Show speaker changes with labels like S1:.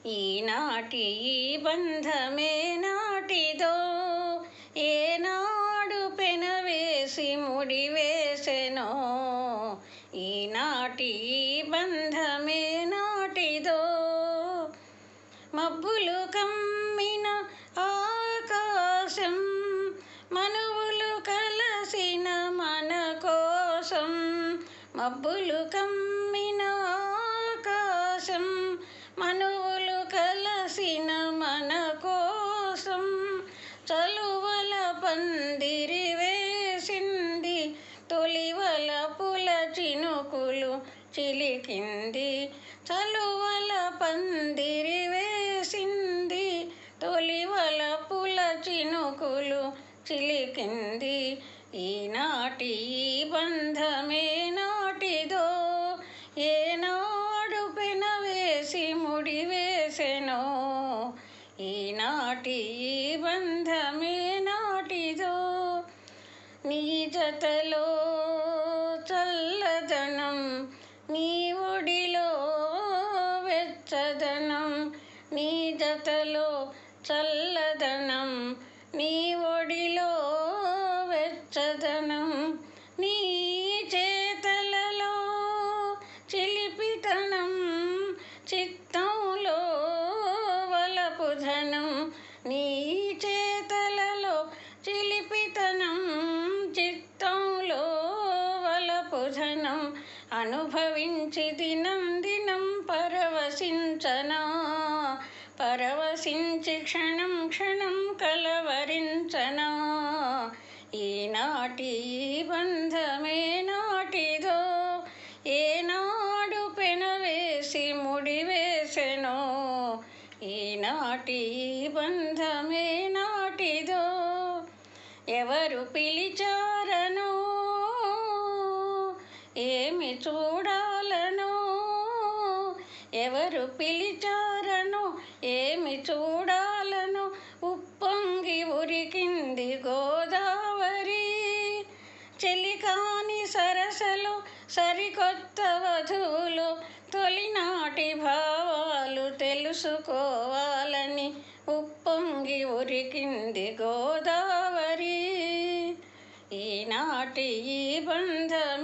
S1: ఈనాటి ఈ బంధమే నాటిదో, ఏనాడు పెనవేసి ముడివేసెనో. ఈనాటి ఈ బంధమే నాటిదో, మబ్బులు కమ్మిన ఆకాశం, మనువులు కలసిన మన కోసం. మబ్బులు కమ్మిన ఆకాశం, మనువులు కలసిన మన కోసం. చలువల పందిరి వేసింది, తొలివలపుల చినుకులు చిలికింది. చలువల పందిరి వేసింది, తొలివలపుల చినుకులు చిలికింది. ఈనాటి ఈ బంధమే నాటిదో, ఏనాడు పెనవేసి ముడివేసెనో. ఈనాటి ఈ బంధమే నాటిదో, నీ జతలో చల్లదనం, నీ ఒడిలో వెచ్చదనం. నీ జతలో చల్లదనం, నీ ఒడిలో వెచ్చదనం. నీ చేతలలో చిలిపితనం, చిత్తంలో వలపుధనం. నీ చేతలలో చిలిపితనం, చిత్తంలో వలపుధనం. అనుభవించి దినం దినం పరవశించనా, పరవశించి క్షణం క్షణం కలవరించనా. ఈనాటి ఈ బంధమే నాటిదో, ఏనాడు పెనవేసి ముడివేసెనో. ఈనాటి ఈ బంధమే నాటిదో, ఎవరు పిలిచారనో, ఏమి చూడాలనో. ఎవరు పిలిచారనో, ఏమి చూడాలనో. ఉప్పొంగి ఉరికింది గోదావరి, చెలికాని సరసలో సరికొత్త వధువులో. తొలినాటి భావాలు తెలుసుకోవాలని ఉప్పొంగి ఉరికింది గోదావరి. ఈనాటి ఈ బంధం